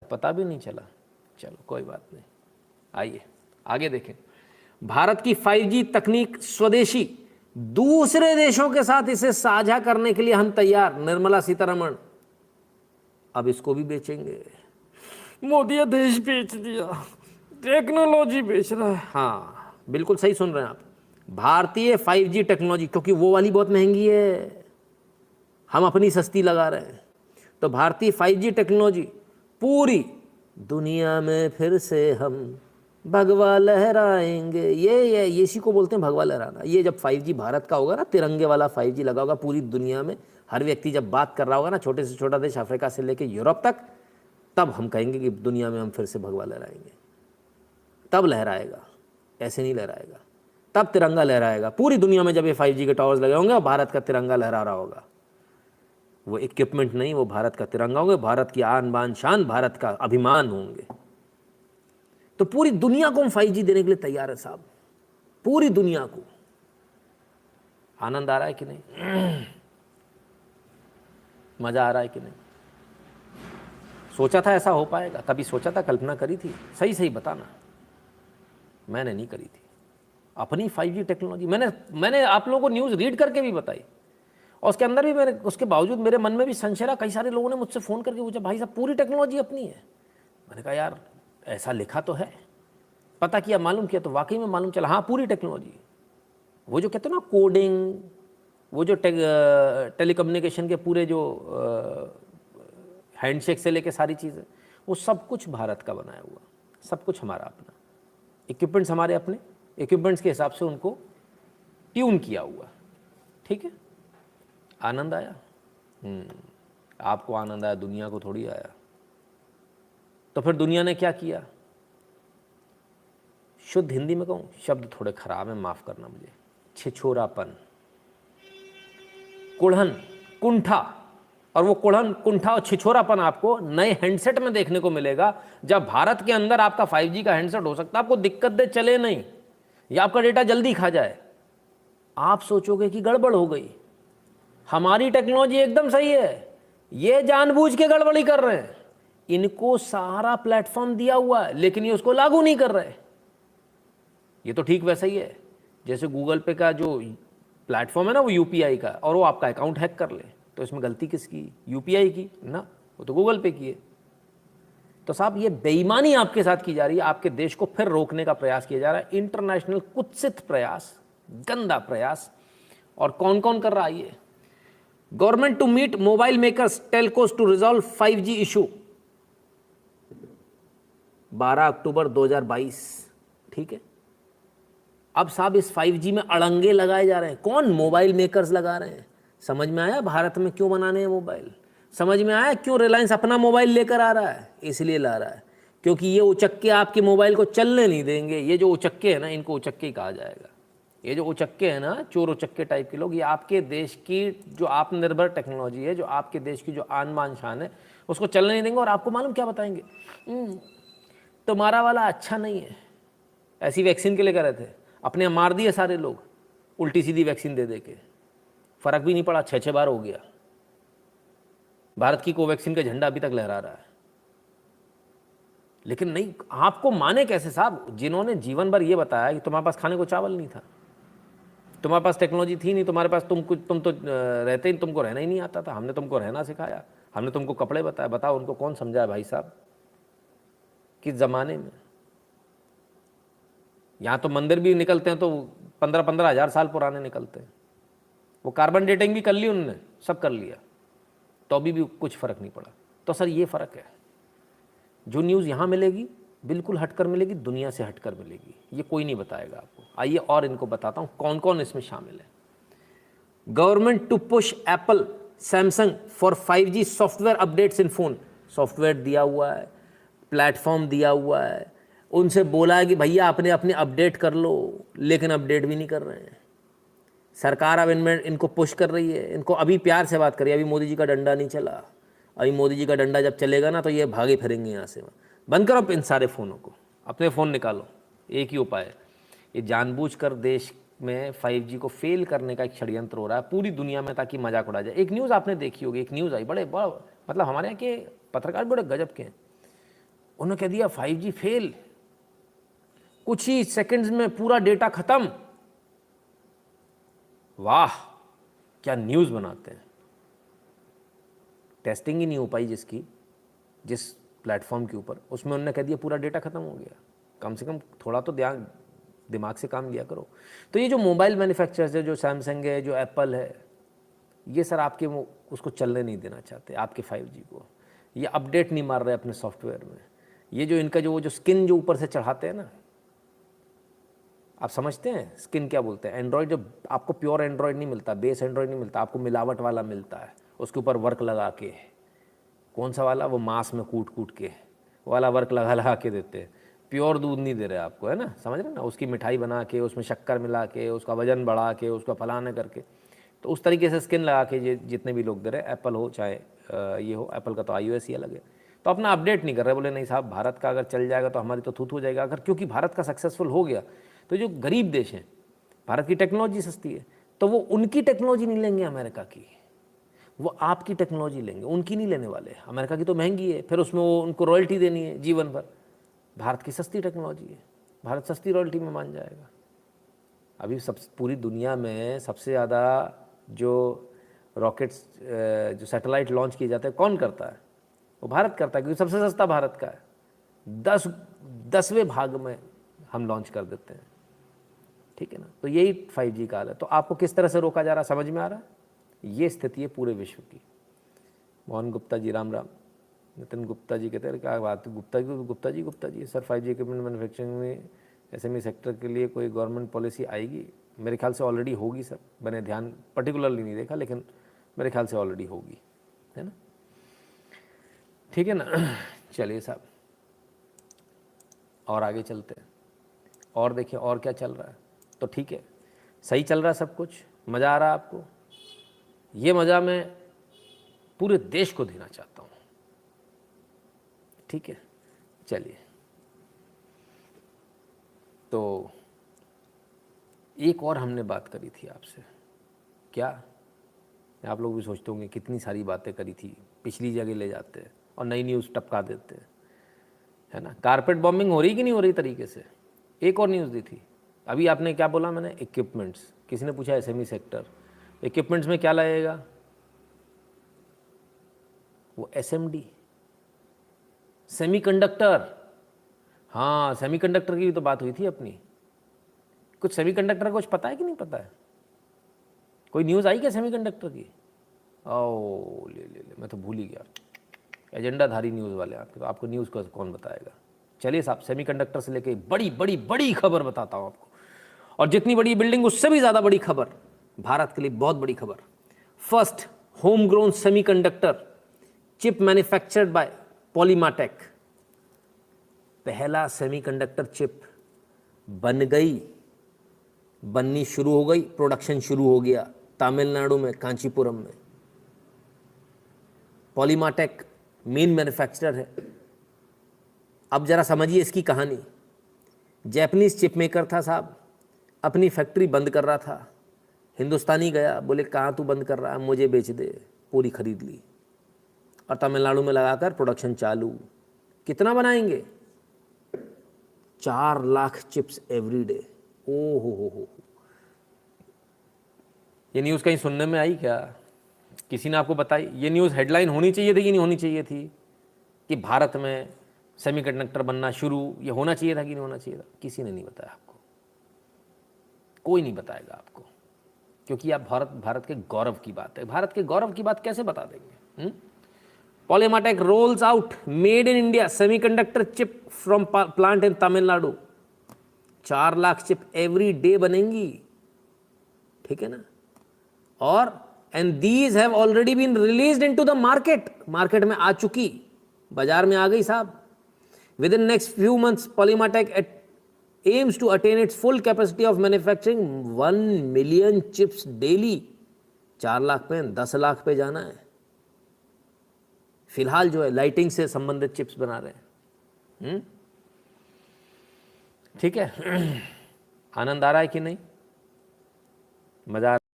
पता भी नहीं चला। चलो कोई बात नहीं, आइए आगे देखें। भारत की 5G तकनीक स्वदेशी, दूसरे देशों के साथ इसे साझा करने के लिए हम तैयार। निर्मला सीतारमण अब इसको भी बेचेंगे। मोदी देश बेच दिया, टेक्नोलॉजी बेच रहा है। हाँ बिल्कुल सही सुन रहे हैं आप। भारतीय 5G टेक्नोलॉजी, क्योंकि वो वाली बहुत महंगी है, हम अपनी सस्ती लगा रहे हैं। तो भारतीय 5G टेक्नोलॉजी पूरी दुनिया में फिर से हम भगवा लहराएंगे। ये इसी को बोलते हैं भगवा लहराना। ये जब 5G भारत का होगा ना, तिरंगे वाला 5G लगा होगा पूरी दुनिया में, हर व्यक्ति जब बात कर रहा होगा ना, छोटे से छोटा देश अफ्रीका से लेकर यूरोप तक, तब हम कहेंगे कि दुनिया में हम फिर से भगवा लहराएंगे। तब लहराएगा, ऐसे नहीं लहराएगा। तब तिरंगा लहराएगा पूरी दुनिया में। जब ये 5G के टावर्स लगे होंगे और भारत का तिरंगा लहरा रहा होगा, वो इक्विपमेंट नहीं, वो भारत का तिरंगा होंगे, भारत की आन बान शान, भारत का अभिमान होंगे। तो पूरी दुनिया को हम 5G देने के लिए तैयार है साहब, पूरी दुनिया को। आनंद आ रहा है कि नहीं? मजा आ रहा है कि नहीं? सोचा था ऐसा हो पाएगा? कभी सोचा था, कल्पना करी थी? सही सही बताना। मैंने नहीं करी थी। अपनी 5G टेक्नोलॉजी मैंने आप लोगों को न्यूज़ रीड करके भी बताई, और उसके अंदर भी उसके बावजूद मेरे मन में भी संशय रहा। कई सारे लोगों ने मुझसे फ़ोन करके पूछा, भाई साहब पूरी टेक्नोलॉजी अपनी है? मैंने कहा यार ऐसा लिखा तो है। पता किया, मालूम किया, तो वाकई में मालूम चला, हाँ पूरी टेक्नोलॉजी। वो जो कहते हैं ना कोडिंग, वो जो टेलीकम्युनिकेशन के पूरे जो हैंडशेक से लेके सारी चीज़ें, वो सब कुछ भारत का बनाया हुआ, सब कुछ हमारा अपना। इक्विपमेंट्स हमारे अपने, इक्विपमेंट्स के हिसाब से उनको ट्यून किया हुआ। ठीक है, आनंद आया? आपको आनंद आया, दुनिया को थोड़ी आया। तो फिर दुनिया ने क्या किया? शुद्ध हिंदी में कहूँ, शब्द थोड़े खराब हैं, माफ़ करना मुझे, छिछोरापन, कुढ़न, कुंठा। और वो कुढ़न, कुंठा और छिछोरापन आपको नए हैंडसेट में देखने को मिलेगा। जब भारत के अंदर आपका 5G का हैंडसेट हो सकता है, आपको दिक्कत दे, चले नहीं, या आपका डेटा जल्दी खा जाए, आप सोचोगे कि गड़बड़ हो गई। हमारी टेक्नोलॉजी एकदम सही है, ये जानबूझ के गड़बड़ी कर रहे हैं। इनको सारा प्लेटफॉर्म दिया हुआ है, लेकिन ये उसको लागू नहीं कर रहे। ये तो ठीक वैसा ही है जैसे गूगल पे का जो प्लेटफॉर्म है ना, वो UPI का, और वो आपका अकाउंट हैक कर ले, तो इसमें गलती किसकी? UPI की ना, वो तो गूगल पे की है। तो साहब ये बेईमानी आपके साथ की जा रही है, आपके देश को फिर रोकने का प्रयास किया जा रहा है, इंटरनेशनल कुत्सित प्रयास, गंदा प्रयास। और कौन कौन कर रहा है ये? Government to meet mobile makers telcos to resolve 5G issue, 12 October 2022। ठीक है, अब साहब इस 5G में अड़ंगे लगाए जा रहे हैं। कौन? मोबाइल मेकर्स लगा रहे हैं। समझ में आया भारत में क्यों बनाने हैं मोबाइल? समझ में आया क्यों रिलायंस अपना मोबाइल लेकर आ रहा है? इसलिए ला रहा है क्योंकि ये उचक्के आपके मोबाइल को चलने नहीं देंगे। ये जो उचक्के हैं ना, इनको उचक्के ही कहा जाएगा। ये जो उचक्के हैं ना, चोर उचक्के टाइप के लोग, ये आपके देश की जो आत्मनिर्भर टेक्नोलॉजी है, जो आपके देश की जो आन बान शान है, उसको चलने नहीं देंगे। और आपको मालूम क्या बताएंगे? तुम्हारा वाला अच्छा नहीं है। ऐसी वैक्सीन के लिए कह रहे थे, अपने मार दिए सारे लोग, उल्टी सीधी वैक्सीन दे दे के, फर्क भी नहीं पड़ा, 6-6 बार हो गया। भारत की कोवैक्सीन का झंडा अभी तक लहरा रहा है। लेकिन नहीं, आपको माने कैसे साहब, जिन्होंने जीवन भर ये बताया कि तुम्हारे पास खाने को चावल नहीं था, तुम्हारे पास टेक्नोलॉजी थी नहीं, तुम्हारे पास तुम तो रहते ही, तुमको रहना ही नहीं आता था, हमने तुमको रहना सिखाया, हमने तुमको कपड़े बताया। बताओ उनको कौन समझाया भाई साहब? किस ज़माने में? यहाँ तो मंदिर भी निकलते हैं तो 15-15 हज़ार साल पुराने निकलते हैं। वो कार्बन डेटिंग भी कर ली उन्होंने, सब कर लिया, तो अभी भी कुछ फ़र्क नहीं पड़ा। तो सर ये फ़र्क है, जो न्यूज़ यहाँ मिलेगी बिल्कुल हटकर मिलेगी, दुनिया से हटकर मिलेगी, ये कोई नहीं बताएगा आपको। आइए और इनको बताता हूँ कौन कौन इसमें शामिल है। Government to push Apple Samsung for 5G software updates in phone. Software दिया हुआ है, प्लेटफॉर्म दिया हुआ है, उनसे बोला है कि भैया अपने अपने अपडेट कर लो, लेकिन अपडेट भी नहीं कर रहे हैं। सरकार अब इनमें इनको पुश कर रही है। इनको अभी प्यार से बात करिए, अभी मोदी जी का डंडा नहीं चला। अभी मोदी जी का डंडा जब चलेगा ना, तो ये भागे फिरेंगे यहाँ से। बंद करो इन सारे फ़ोनों को, अपने फ़ोन निकालो। एक ही उपाय है, ये जानबूझकर देश में 5G को फेल करने का एक षड्यंत्र हो रहा है पूरी दुनिया में, ताकि मजाक उड़ाया जाए। एक न्यूज़ आपने देखी होगी, एक न्यूज़ आई, बड़ा मतलब हमारे यहाँ के पत्रकार बड़े गजब के हैं। उन्होंने कह दिया 5G फेल, कुछ ही सेकंड्स में पूरा डेटा खत्म। वाह, क्या न्यूज़ बनाते हैं। टेस्टिंग ही नहीं हो पाई जिस प्लेटफॉर्म के ऊपर, उसमें उन्होंने कह दिया पूरा डेटा खत्म हो गया। कम से कम थोड़ा तो दिमाग से काम लिया करो। तो ये जो मोबाइल मैन्युफैक्चरर्स है, जो सैमसंग है, जो एप्पल है, ये सर आपके उसको चलने नहीं देना चाहते, आपके 5G को। ये अपडेट नहीं मार रहे अपने सॉफ्टवेयर में। ये जो इनका जो स्किन जो ऊपर से चढ़ाते हैं ना, आप समझते हैं स्किन क्या बोलते हैं? एंड्रॉयड जो आपको प्योर एंड्रॉयड नहीं मिलता, बेस एंड्रॉयड नहीं मिलता, आपको मिलावट वाला मिलता है, उसके ऊपर वर्क लगा के। कौन सा वाला? वो मांस में कूट के वाला वर्क लगा के देते हैं। प्योर दूध नहीं दे रहे आपको, है ना, समझ रहे ना? उसकी मिठाई बना के, उसमें शक्कर मिला के, उसका वजन बढ़ा के, उसका फलाने करके, तो उस तरीके से स्किन लगा के जितने भी लोग दे रहे, एप्पल हो चाहे ये हो, एप्पल का तो iOS ही अलग है, तो अपना अपडेट नहीं कर रहे। बोले नहीं साहब, भारत का अगर चल जाएगा तो हमारी तो थूथ हो जाएगा। अगर क्योंकि भारत का सक्सेसफुल हो गया तो जो गरीब देश हैं, भारत की टेक्नोलॉजी सस्ती है, तो वो उनकी टेक्नोलॉजी नहीं लेंगे अमेरिका की, वो आपकी टेक्नोलॉजी लेंगे, उनकी नहीं लेने वाले। अमेरिका की तो महंगी है, फिर उसमें वो उनको रॉयल्टी देनी है जीवन भर। भारत की सस्ती टेक्नोलॉजी है, भारत सस्ती रॉयल्टी में मान जाएगा। अभी पूरी दुनिया में सबसे ज़्यादा जो रॉकेट्स जो सैटेलाइट लॉन्च किए जाते हैं, कौन करता है? वो भारत करता है, क्योंकि सबसे सस्ता भारत का है। 10वें भाग में हम लॉन्च कर देते हैं, ठीक है ना। तो यही 5G का हाल है। तो आपको किस तरह से रोका जा रहा है, समझ में आ रहा है? ये स्थिति है पूरे विश्व की। मोहन गुप्ता जी, राम राम। नितिन गुप्ता जी कहते हैं क्या बात है, Gupta ji sir, 5G equipment manufacturing में SME सेक्टर के लिए कोई गवर्नमेंट पॉलिसी आएगी? मेरे ख्याल से ऑलरेडी होगी सर, मैंने ध्यान पर्टिकुलरली नहीं देखा, लेकिन मेरे ख्याल से ऑलरेडी होगी, है ना, ठीक है ना। चलिए साहब, और आगे चलते हैं और देखिए और क्या चल रहा है। तो ठीक है, सही चल रहा है सब कुछ, मज़ा आ रहा है आपको? ये मज़ा मैं पूरे देश को देना चाहता हूँ, ठीक है। चलिए, तो एक और हमने बात करी थी आपसे, क्या आप लोग भी सोचते होंगे कितनी सारी बातें करी थी, पिछली जगह ले जाते हैं और नई न्यूज़ टपका देते हैं, है ना। कारपेट बॉम्बिंग हो रही कि नहीं हो रही तरीके से? एक और न्यूज़ दी थी अभी, आपने क्या बोला? मैंने इक्विपमेंट्स, किसी ने पूछा SME सेक्टर, इक्विपमेंट्स में क्या लगेगा? वो SMD, सेमीकंडक्टर। हाँ, सेमीकंडक्टर की भी तो बात हुई थी अपनी। कुछ सेमीकंडक्टर का कुछ पता है कि नहीं पता है? कोई न्यूज़ आई क्या सेमीकंडक्टर की? ओ ले, मैं तो भूल ही गया। एजेंडाधारी न्यूज़ वाले आपके, तो आपको न्यूज़ को कौन बताएगा। चलिए साहब, सेमीकंडक्टर से लेके बड़ी बड़ी बड़ी खबर बताता हूँ आपको, और जितनी बड़ी बिल्डिंग उससे भी ज़्यादा बड़ी खबर, भारत के लिए बहुत बड़ी खबर। First home grown semiconductor chip manufactured by Polymatech. पहला सेमीकंडक्टर चिप बननी शुरू हो गई, प्रोडक्शन शुरू हो गया तमिलनाडु में, कांचीपुरम में। पॉलीमाटेक मेन मैन्युफैक्चरर है। अब जरा समझिए इसकी कहानी। जैपनीज चिप मेकर था साहब, अपनी फैक्ट्री बंद कर रहा था, हिंदुस्तानी गया, बोले कहाँ तू बंद कर रहा है, मुझे बेच दे, पूरी खरीद ली और तमिलनाडु में लगाकर प्रोडक्शन चालू। कितना बनाएंगे? 4 लाख चिप्स एवरी डे। ओ हो। ये न्यूज़ कहीं सुनने में आई क्या? किसी ने आपको बताई? ये न्यूज़ हेडलाइन होनी चाहिए थी कि नहीं होनी चाहिए थी कि भारत में सेमीकंडक्टर बनना शुरू, ये होना चाहिए था कि नहीं होना चाहिए था? किसी ने नहीं बताया आपको, कोई नहीं बताएगा आपको, क्योंकि आप भारत के गौरव की बात है। भारत के गौरव की बात कैसे बता देंगे? Polymatech rolls out made in India semiconductor chip from plant in Tamil Nadu. 4 lakh chip every day बनेंगी, ठीक है ना। और and these have already been released into the market, market में आ चुकी, बाजार में आ गई साहब। Within next few months Polymatech aims to attain its full capacity of manufacturing 1 million chips daily। 4 lakh पे 10 लाख पे जाना है। फिलहाल जो है लाइटिंग से संबंधित चिप्स बना रहे हैं, ठीक है। आनंद आ रहा है कि नहीं? मजा